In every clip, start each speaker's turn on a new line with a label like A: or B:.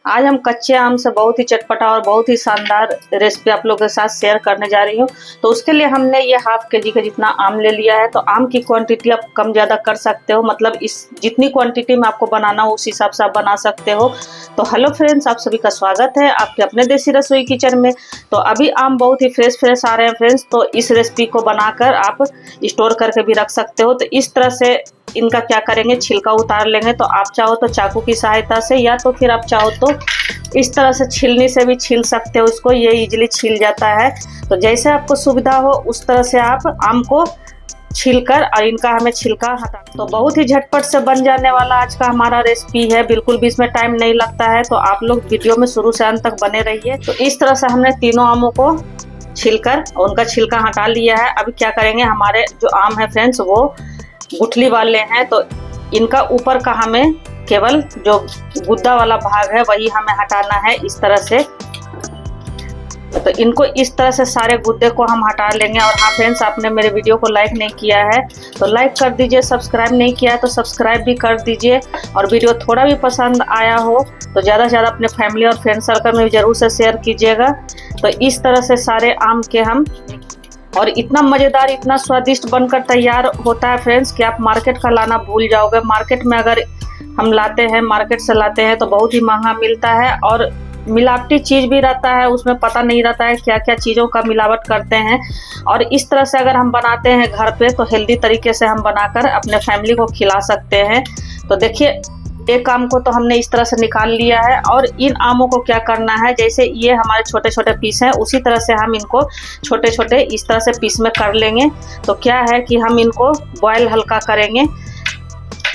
A: आज हम कच्चे आम से बहुत ही चटपटा और बहुत ही शानदार रेसिपी आप लोगों के साथ शेयर करने जा रही हूँ। तो उसके लिए हमने ये हाफ के जी का जितना आम ले लिया है। तो आम की क्वांटिटी आप कम ज़्यादा कर सकते हो, मतलब इस जितनी क्वांटिटी में आपको बनाना हो उस हिसाब से आप बना सकते हो। तो हेलो फ्रेंड्स, आप सभी का स्वागत है आपके अपने देसी रसोई किचन में। तो अभी आम बहुत ही फ्रेश आ रहे हैं फ्रेंड्स। तो इस रेसिपी को बनाकर आप स्टोर करके भी रख सकते हो। तो इस तरह से इनका क्या करेंगे, छिलका उतार लेंगे। तो आप चाहो तो चाकू की सहायता से या तो फिर आप चाहो तो इस तरह से छीलने से भी छील सकते हो इसको, ये इजीली छील जाता है। तो जैसे आपको सुविधा हो उस तरह से आप आम को छीलकर और इनका हमें छिलका हटा। तो बहुत ही झटपट से बन जाने वाला आज का हमारा रेसिपी है, बिल्कुल भी इसमें टाइम नहीं लगता है। तो आप लोग वीडियो में शुरू से अंत तक बने रहिए। तो इस तरह से हमने तीनों आमों को छीलकर और उनका छिलका हटा लिया है। अभी क्या करेंगे, हमारे जो आम है फ्रेंड्स वो गुठली वाले हैं। तो इनका ऊपर का हमें केवल जो गुद्दा वाला भाग है वही हमें हटाना है इस तरह से। तो इनको इस तरह से सारे गुद्दे को हम हटा लेंगे। और हाँ फ्रेंड्स, आपने मेरे वीडियो को लाइक नहीं किया है तो लाइक कर दीजिए, सब्सक्राइब नहीं किया है तो सब्सक्राइब भी कर दीजिए। और वीडियो थोड़ा भी पसंद आया हो तो ज़्यादा से ज़्यादा अपने फैमिली और फ्रेंड सर्कल में भी ज़रूर से शेयर कीजिएगा। तो इस तरह से सारे आम के हम, और इतना मज़ेदार इतना स्वादिष्ट बनकर तैयार होता है फ्रेंड्स कि आप मार्केट का लाना भूल जाओगे। मार्केट में अगर हम लाते हैं, मार्केट से लाते हैं तो बहुत ही महंगा मिलता है और मिलावटी चीज़ भी रहता है, उसमें पता नहीं रहता है क्या क्या चीज़ों का मिलावट करते हैं। और इस तरह से अगर हम बनाते हैं घर पे तो हेल्दी तरीके से हम बनाकर अपने फैमिली को खिला सकते हैं। तो देखिए, एक आम को तो हमने इस तरह से निकाल लिया है। और इन आमों को क्या करना है, जैसे ये हमारे छोटे छोटे पीस हैं उसी तरह से हम इनको छोटे छोटे इस तरह से पीस में कर लेंगे। तो क्या है कि हम इनको बॉयल हल्का करेंगे।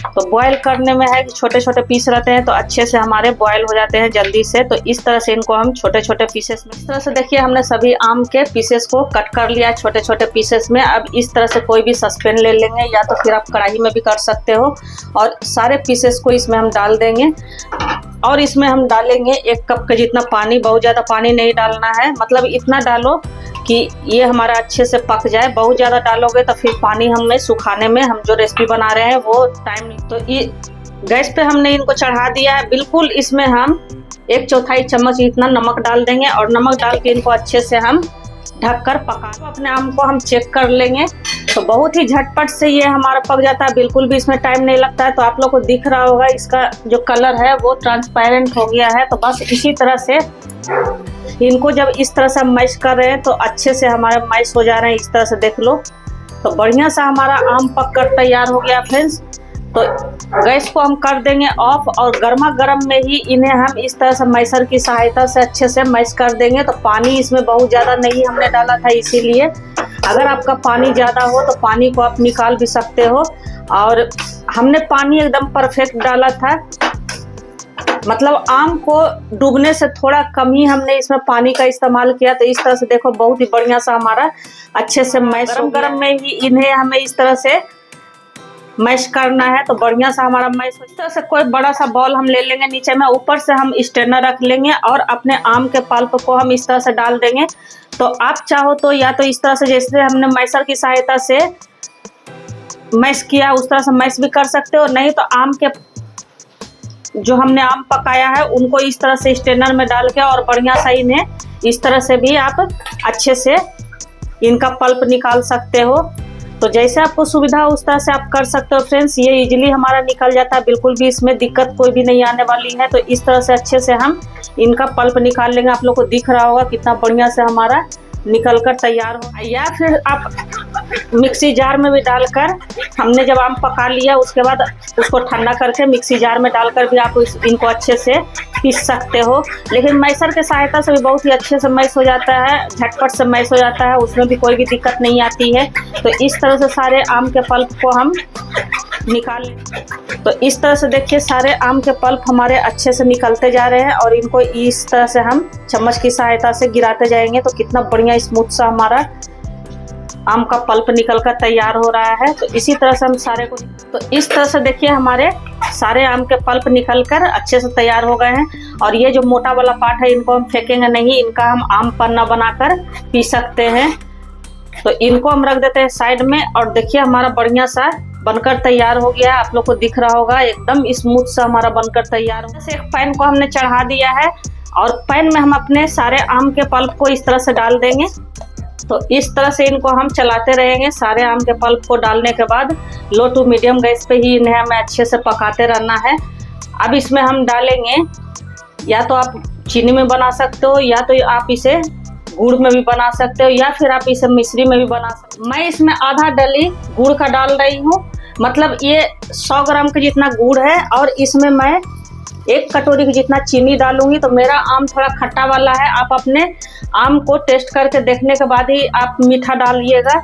A: तो बॉयल करने में है कि छोटे छोटे पीस रहते हैं तो अच्छे से हमारे बॉयल हो जाते हैं जल्दी से। तो इस तरह से इनको हम छोटे छोटे पीसेस में, इस तरह से देखिए हमने सभी आम के पीसेस को कट कर लिया छोटे छोटे पीसेस में। अब इस तरह से कोई भी सस्पेन ले लेंगे या तो फिर आप कढ़ाई में भी कर सकते हो। और सारे पीसेस को इसमें हम डाल देंगे और इसमें हम डालेंगे 1 कप के जितना पानी। बहुत ज़्यादा पानी नहीं डालना है, मतलब इतना डालो कि ये हमारा अच्छे से पक जाए। बहुत ज़्यादा डालोगे तो फिर पानी हमें सुखाने में, हम जो रेसिपी बना रहे हैं वो टाइम। तो ये गैस पे हमने इनको चढ़ा दिया है। बिल्कुल इसमें हम 1/4 चम्मच इतना नमक डाल देंगे और नमक डाल के इनको अच्छे से हम ढककर पका। तो अपने आम को हम चेक कर लेंगे। तो बहुत ही झटपट से ये हमारा पक जाता है, बिल्कुल भी इसमें टाइम नहीं लगता है। तो आप लोग को दिख रहा होगा इसका जो कलर है वो ट्रांसपेरेंट हो गया है। तो बस इसी तरह से इनको जब इस तरह से हम मैश कर रहे हैं तो अच्छे से हमारे मैश हो जा रहे हैं, इस तरह से देख लो। तो बढ़िया सा हमारा आम पक कर तैयार हो गया फ्रेंड्स। तो गैस को हम कर देंगे ऑफ और गर्मा गर्म में ही इन्हें हम इस तरह से मैशर की सहायता से अच्छे से मैश कर देंगे। तो पानी इसमें बहुत ज़्यादा नहीं हमने डाला था, इसीलिए अगर आपका पानी ज़्यादा हो तो पानी को आप निकाल भी सकते हो। और हमने पानी एकदम परफेक्ट डाला था, मतलब आम को डूबने से थोड़ा कम ही हमने इसमें पानी का इस्तेमाल किया। तो इस तरह से देखो बहुत ही बढ़िया सा हमारा अच्छे से मैश, गरम में ही इन्हें हमें इस तरह से मैश करना है। तो बढ़िया सा हमारा मैश, इस तरह से कोई बड़ा सा बॉल हम ले लेंगे, नीचे में ऊपर से हम स्ट्रेनर रख लेंगे और अपने आम के पल्प को हम इस तरह से डाल देंगे। तो आप चाहो तो या तो इस तरह से जैसे हमने मैशर की सहायता से मैश किया उस तरह से मैश भी कर सकते हो, नहीं तो आम के जो हमने आम पकाया है उनको इस तरह से स्ट्रेनर में डाल के और बढ़िया सा इन्हें इस तरह से भी आप अच्छे से इनका पल्प निकाल सकते हो। तो जैसे आपको सुविधा हो उस तरह से आप कर सकते हो फ्रेंड्स। ये इजीली हमारा निकल जाता है, बिल्कुल भी इसमें दिक्कत कोई भी नहीं आने वाली है। तो इस तरह से अच्छे से हम इनका पल्प निकाल लेंगे। आप लोग को दिख रहा होगा कितना बढ़िया से हमारा निकल कर तैयार हो। या फिर आप मिक्सी जार में भी डालकर, हमने जब आम पका लिया उसके बाद उसको ठंडा करके मिक्सी जार में डालकर भी आप इनको अच्छे से पीस सकते हो। लेकिन मैशर के सहायता से भी बहुत ही अच्छे से मैश हो जाता है, झटपट से मैश हो जाता है, उसमें भी कोई भी दिक्कत नहीं आती है। तो इस तरह से सारे आम के पल्प को हम निकाल लें। तो इस तरह से देखिए सारे आम के पल्प हमारे अच्छे से निकलते जा रहे हैं और इनको इस तरह से हम चम्मच की सहायता से गिराते जाएंगे। तो कितना बढ़िया स्मूथ सा हमारा आम का पल्प निकल कर तैयार हो रहा है। तो इसी तरह से हम सारे को, तो इस तरह से देखिए हमारे सारे आम के पल्प निकल कर अच्छे से तैयार हो गए हैं। और ये जो मोटा वाला पार्ट है इनको हम फेंकेंगे नहीं, इनका हम आम पन्ना बनाकर पी सकते हैं। तो इनको हम रख देते हैं साइड में। और देखिए हमारा बढ़िया सा बनकर तैयार हो गया है। आप लोग को दिख रहा होगा एकदम स्मूथ सा हमारा बनकर तैयार हो। जैसे एक पैन को हमने चढ़ा दिया है और पैन में हम अपने सारे आम के पल्प को इस तरह से डाल देंगे। तो इस तरह से इनको हम चलाते रहेंगे। सारे आम के पल्प को डालने के बाद लो टू मीडियम गैस पे ही इन्हें हमें अच्छे से पकाते रहना है। अब इसमें हम डालेंगे, या तो आप चीनी में बना सकते हो, या तो आप इसे गुड़ में भी बना सकते हो, या फिर आप इसे मिश्री में भी बना सकते हो। मैं इसमें आधा डली गुड़ का डाल रही हूँ, मतलब ये 100 ग्राम के जितना गुड़ है और इसमें मैं 1 कटोरी की जितना चीनी डालूंगी। तो मेरा आम थोड़ा खट्टा वाला है, आप अपने आम को टेस्ट करके देखने के बाद ही आप मीठा डालिएगा,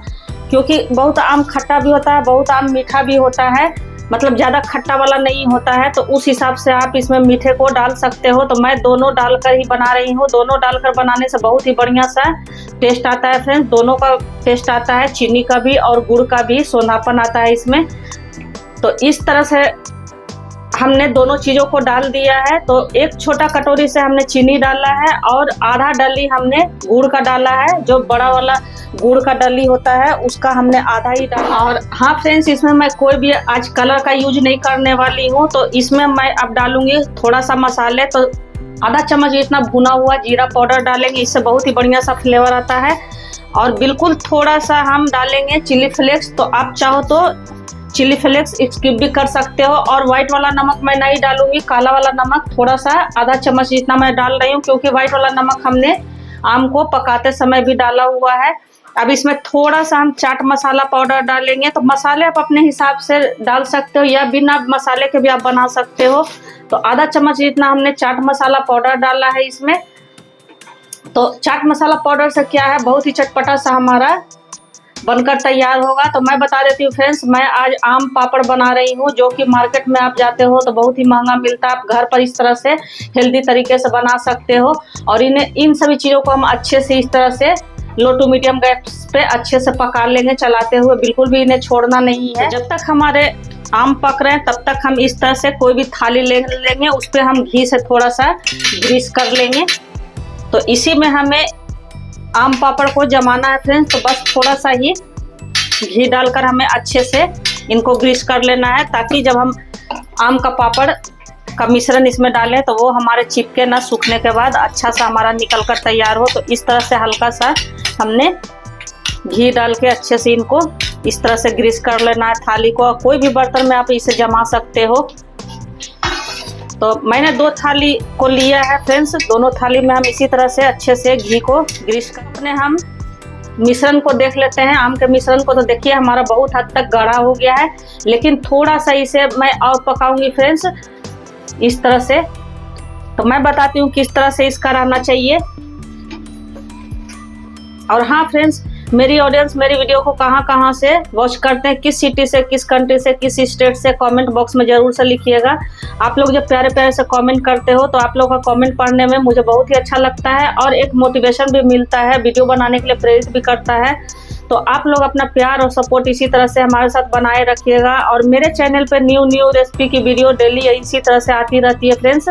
A: क्योंकि बहुत आम खट्टा भी होता है, बहुत आम मीठा भी होता है, मतलब ज़्यादा खट्टा वाला नहीं होता है। तो उस हिसाब से आप इसमें मीठे को डाल सकते हो। तो मैं दोनों डालकर ही बना रही हूँ। दोनों डालकर बनाने से बहुत ही बढ़िया सा टेस्ट आता है फ्रेंड्स। दोनों का टेस्ट आता है, चीनी का भी और गुड़ का भी, सोनापन आता है इसमें। तो इस तरह से हमने दोनों चीज़ों को डाल दिया है। तो 1 छोटा कटोरी से हमने चीनी डाला है और आधा डली हमने गुड़ का डाला है। जो बड़ा वाला गुड़ का डली होता है उसका हमने आधा ही डाला। और हाँ फ्रेंड्स, इसमें मैं कोई भी आज कलर का यूज नहीं करने वाली हूँ। तो इसमें मैं अब डालूंगी थोड़ा सा मसाले। तो आधा चम्मच इतना भुना हुआ जीरा पाउडर डालेंगे, इससे बहुत ही बढ़िया सा फ्लेवर आता है। और बिल्कुल थोड़ा सा हम डालेंगे चिली फ्लेक्स। तो आप चाहो तो चिली फ्लेक्स स्किप भी कर सकते हो। और व्हाइट वाला नमक मैं नहीं डालूंगी, काला वाला नमक थोड़ा सा आधा चम्मच जितना मैं डाल रही हूँ, क्योंकि व्हाइट वाला नमक हमने आम को पकाते समय भी डाला हुआ है। अब इसमें थोड़ा सा हम चाट मसाला पाउडर डालेंगे। तो मसाले आप अपने हिसाब से डाल सकते हो, या बिना मसाले के भी आप बना सकते हो। तो आधा चम्मच जितना हमने चाट मसाला पाउडर डाला है इसमें। तो चाट मसाला पाउडर से क्या है, बहुत ही चटपटा सा हमारा बनकर तैयार होगा। तो मैं बता देती हूँ फ्रेंड्स, मैं आज आम पापड़ बना रही हूँ, जो कि मार्केट में आप जाते हो तो बहुत ही महंगा मिलता है। आप घर पर इस तरह से हेल्दी तरीके से बना सकते हो। और इन सभी चीज़ों को हम अच्छे से इस तरह से लो टू मीडियम गैस पे अच्छे से पका लेंगे, चलाते हुए, बिल्कुल भी इन्हें छोड़ना नहीं है। जब तक हमारे आम पक रहे हैं तब तक हम इस तरह से कोई भी थाली ले लेंगे, उस पर हम घी से थोड़ा सा ग्रीस कर लेंगे। तो इसी में हमें आम पापड़ को जमाना है फ्रेंड्स। तो बस थोड़ा सा ही घी डालकर हमें अच्छे से इनको ग्रीस कर लेना है, ताकि जब हम आम का पापड़ का मिश्रण इसमें डालें तो वो हमारे चिपके ना, सूखने के बाद अच्छा सा हमारा निकल कर तैयार हो। तो इस तरह से हल्का सा हमने घी डाल के अच्छे से इनको इस तरह से ग्रीस कर लेना है थाली को। कोई भी बर्तन में आप इसे जमा सकते हो। तो मैंने 2 थाली को लिया है फ्रेंड्स। दोनों थाली में हम इसी तरह से अच्छे से घी को ग्रीस कर अपने हम मिश्रण को देख लेते हैं। आम के मिश्रण को तो देखिए हमारा बहुत हद तक गाढ़ा हो गया है, लेकिन थोड़ा सा इसे मैं और पकाऊंगी फ्रेंड्स इस तरह से। तो मैं बताती हूँ किस तरह से इसका रहना चाहिए। और हाँ फ्रेंड्स, मेरी ऑडियंस मेरी वीडियो को कहाँ से वॉच करते हैं, किस सिटी से, किस कंट्री से, किस स्टेट से, कमेंट बॉक्स में जरूर से लिखिएगा। आप लोग जब प्यारे प्यारे से कमेंट करते हो तो आप लोग का कमेंट पढ़ने में मुझे बहुत ही अच्छा लगता है और एक मोटिवेशन भी मिलता है, वीडियो बनाने के लिए प्रेरित भी करता है। तो आप लोग अपना प्यार और सपोर्ट इसी तरह से हमारे साथ बनाए रखिएगा। और मेरे चैनल पे न्यू रेसिपी की वीडियो डेली इसी तरह से आती रहती है फ्रेंड्स।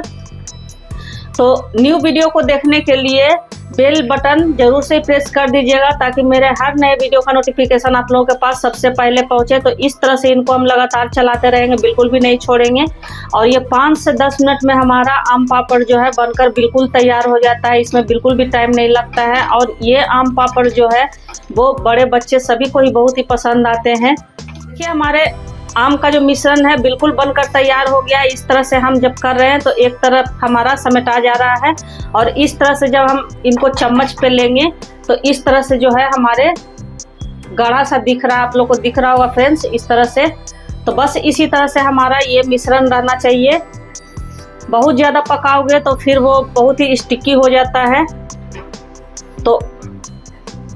A: तो न्यू वीडियो को देखने के लिए बेल बटन जरूर से प्रेस कर दीजिएगा, ताकि मेरे हर नए वीडियो का नोटिफिकेशन आप लोगों के पास सबसे पहले पहुंचे। तो इस तरह से इनको हम लगातार चलाते रहेंगे, बिल्कुल भी नहीं छोड़ेंगे। और ये 5 से 10 मिनट में हमारा आम पापड़ जो है बनकर बिल्कुल तैयार हो जाता है। इसमें बिल्कुल भी टाइम नहीं लगता है। और ये आम पापड़ जो है वो बड़े बच्चे सभी को ही बहुत ही पसंद आते हैं। देखिए हमारे आम का जो मिश्रण है बिल्कुल बनकर तैयार हो गया है। इस तरह से हम जब कर रहे हैं तो एक तरफ हमारा समेटा जा रहा है, और इस तरह से जब हम इनको चम्मच पे लेंगे तो इस तरह से जो है हमारे गाढ़ा सा दिख रहा है, आप लोग को दिख रहा होगा फ्रेंड्स इस तरह से। तो बस इसी तरह से हमारा ये मिश्रण रहना चाहिए। बहुत ज़्यादा पकाओगे तो फिर वो बहुत ही स्टिकी हो जाता है। तो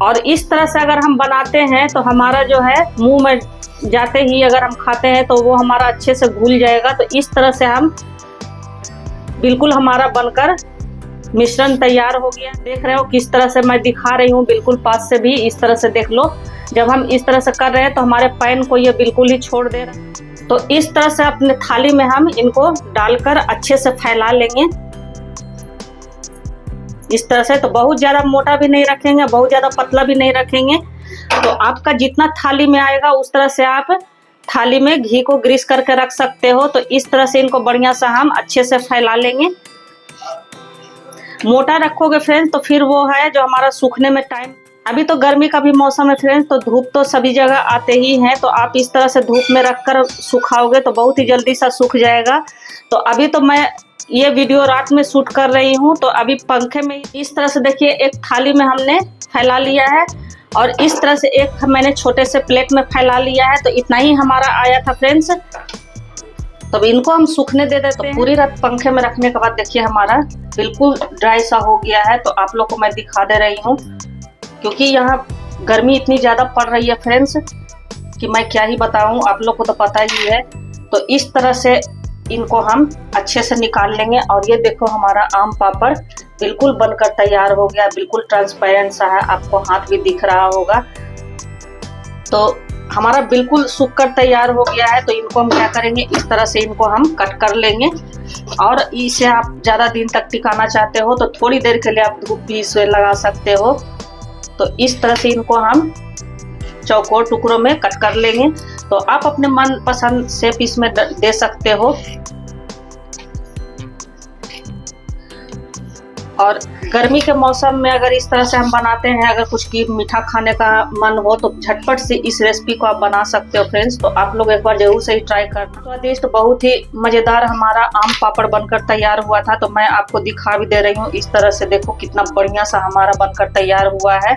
A: और इस तरह से अगर हम बनाते हैं तो हमारा जो है मुंह में जाते ही अगर हम खाते हैं तो वो हमारा अच्छे से घुल जाएगा। तो इस तरह से हम बिल्कुल हमारा बनकर मिश्रण तैयार हो गया। देख रहे हो किस तरह से मैं दिखा रही हूँ, बिल्कुल पास से भी इस तरह से देख लो। जब हम इस तरह से कर रहे हैं तो हमारे पैन को ये बिल्कुल ही छोड़ दे रहा है। तो इस तरह से अपने थाली में हम इनको डालकर अच्छे से फैला लेंगे इस तरह से। तो बहुत ज़्यादा मोटा भी नहीं रखेंगे, बहुत ज़्यादा पतला भी नहीं रखेंगे। तो आपका जितना थाली में आएगा उस तरह से आप थाली में घी को ग्रीस करके रख सकते हो। तो इस तरह से इनको बढ़िया सा हम अच्छे से फैला लेंगे। मोटा रखोगे फ्रेंड्स तो फिर वो है जो हमारा सूखने में टाइम, अभी तो गर्मी का भी मौसम है फ्रेंड्स, तो धूप तो सभी जगह आते ही हैं। तो आप इस तरह से धूप में रखकर सुखाओगे तो बहुत ही जल्दी सा सूख जाएगा। तो अभी तो मैं ये वीडियो रात में शूट कर रही हूँ, तो अभी पंखे में इस तरह से देखिए एक थाली में हमने फैला लिया है और इस तरह से एक मैंने छोटे से प्लेट में फैला लिया है। तो इतना ही हमारा आया था फ्रेंड्स। तो इनको हम सूखने दे देते हैं। पूरी रात पंखे में रखने के बाद देखिए हमारा बिल्कुल ड्राई सा हो गया है। तो आप लोग को मैं दिखा दे रही हूँ, क्योंकि यहाँ गर्मी इतनी ज़्यादा पड़ रही है फ्रेंड्स कि मैं क्या ही बताऊँ, आप लोग को तो पता ही है। तो इस तरह से इनको हम अच्छे से निकाल लेंगे। और ये देखो हमारा आम पापड़ बिल्कुल बनकर तैयार हो गया, बिल्कुल ट्रांसपेरेंट सा है, आपको हाथ भी दिख रहा होगा। तो हमारा बिल्कुल सूख कर तैयार हो गया है। तो इनको हम क्या करेंगे, इस तरह से इनको हम कट कर लेंगे। और इसे आप ज़्यादा दिन तक टिकाना चाहते हो तो थोड़ी देर के लिए आप धूप भी इसे लगा सकते हो। तो इस तरह से इनको हम चौकोर टुकड़ों में कट कर लेंगे। तो आप अपने मन पसंद शेप इसमें दे सकते हो। और गर्मी के मौसम में अगर इस तरह से हम बनाते हैं, अगर कुछ की मीठा खाने का मन हो तो झटपट से इस रेसिपी को आप बना सकते हो फ्रेंड्स। तो आप लोग एक बार जरूर से ही ट्राई करना। स्वादिष्ट बहुत ही मज़ेदार हमारा आम पापड़ बनकर तैयार हुआ था। तो मैं आपको दिखा भी दे रही हूँ, इस तरह से देखो कितना बढ़िया सा हमारा बनकर तैयार हुआ है।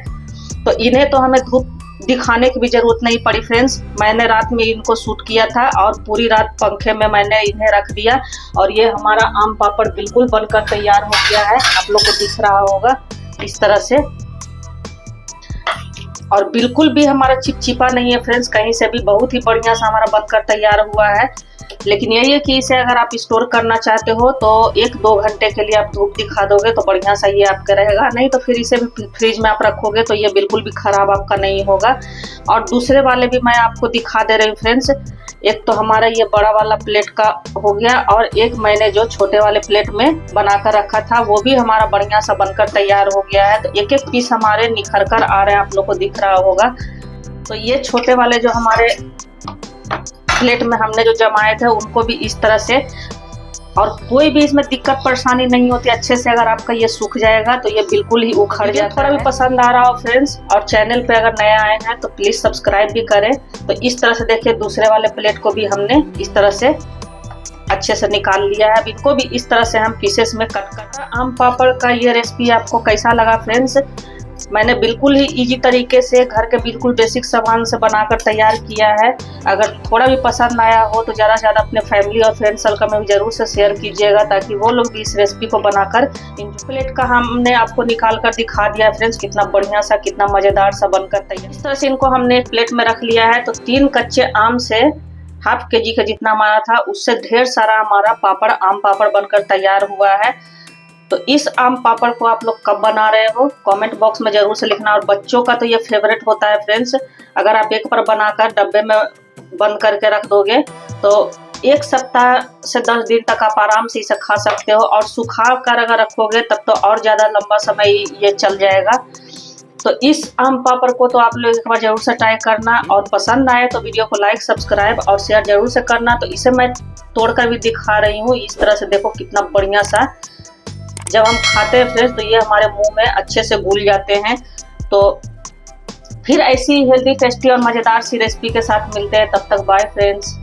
A: तो इन्हें तो हमें धूप दिखाने की भी जरूरत नहीं पड़ी फ्रेंड्स। मैंने रात में इनको शूट किया था और पूरी रात पंखे में मैंने इन्हें रख दिया और ये हमारा आम पापड़ बिल्कुल बनकर तैयार हो गया है। आप लोग को दिख रहा होगा इस तरह से। और बिल्कुल भी हमारा चिपचिपा नहीं है फ्रेंड्स, कहीं से भी बहुत ही बढ़िया सा हमारा बनकर तैयार हुआ है। लेकिन यही है कि इसे अगर आप स्टोर करना चाहते हो तो 1-2 घंटे के लिए आप धूप दिखा दोगे तो बढ़िया सा ये आपका रहेगा। नहीं तो फिर इसे भी फ्रिज में आप रखोगे तो ये बिल्कुल भी खराब आपका नहीं होगा। और दूसरे वाले भी मैं आपको दिखा दे रही हूँ फ्रेंड्स। एक तो हमारा ये बड़ा वाला प्लेट का हो गया और एक मैंने जो छोटे वाले प्लेट में बना कर रखा था वो भी हमारा बढ़िया सा बनकर तैयार हो गया है। तो एक एक पीस हमारे निखर कर आ रहे हैं, आप लोग को दिख रहा होगा। तो ये छोटे वाले जो हमारे प्लेट में हमने जो जमाए थे उनको भी इस तरह से, और कोई भी इसमें दिक्कत परेशानी नहीं होती। अच्छे से अगर आपका ये सूख जाएगा तो ये बिल्कुल ही उखड़ जाता है। थोड़ा भी पसंद आ रहा हो फ्रेंड्स और चैनल पे अगर नया आए हैं तो प्लीज सब्सक्राइब भी करें। तो इस तरह से देखिए दूसरे वाले प्लेट को भी हमने इस तरह से अच्छे से निकाल लिया है। अब इनको भी इस तरह से हम पीसेस में कट करना। आम पापड़ का ये रेसिपी आपको कैसा लगा फ्रेंड्स? मैंने बिल्कुल ही इजी तरीके से घर के बिल्कुल बेसिक सामान से बनाकर तैयार किया है। अगर थोड़ा भी पसंद आया हो तो ज़्यादा से ज़्यादा अपने फैमिली और फ्रेंड सर्कल में भी ज़रूर से शेयर कीजिएगा ताकि वो लोग भी इस रेसिपी को बनाकर। प्लेट का हमने आपको निकाल कर दिखा दिया है फ्रेंड्स, कितना बढ़िया सा कितना मज़ेदार सा बनकर तैयार। इस तरह से इनको हमने एक प्लेट में रख लिया है। तो 3 कच्चे आम से ½ kg का जितना हमारा था उससे ढेर सारा हमारा पापड़ आम पापड़ बनकर तैयार हुआ है। तो इस आम पापड़ को आप लोग कब बना रहे हो कमेंट बॉक्स में जरूर से लिखना। और बच्चों का तो ये फेवरेट होता है फ्रेंड्स। अगर आप एक बार बनाकर डब्बे में बंद करके रख दोगे तो 1 सप्ताह से 10 दिन तक आप आराम से इसे खा सकते हो। और सुखा कर अगर रखोगे तब तो और ज़्यादा लंबा समय ये चल जाएगा। तो इस आम पापड़ को तो आप लोग एक बार जरूर से ट्राई करना और पसंद आए तो वीडियो को लाइक सब्सक्राइब और शेयर जरूर से करना। तो इसे मैं तोड़कर भी दिखा रही हूँ। इस तरह से देखो कितना बढ़िया सा जब हम खाते हैं फ्रेंड्स तो ये हमारे मुंह में अच्छे से घुल जाते हैं। तो फिर ऐसी हेल्दी टेस्टी और मज़ेदार सी रेसिपी के साथ मिलते हैं। तब तक बाय फ्रेंड्स।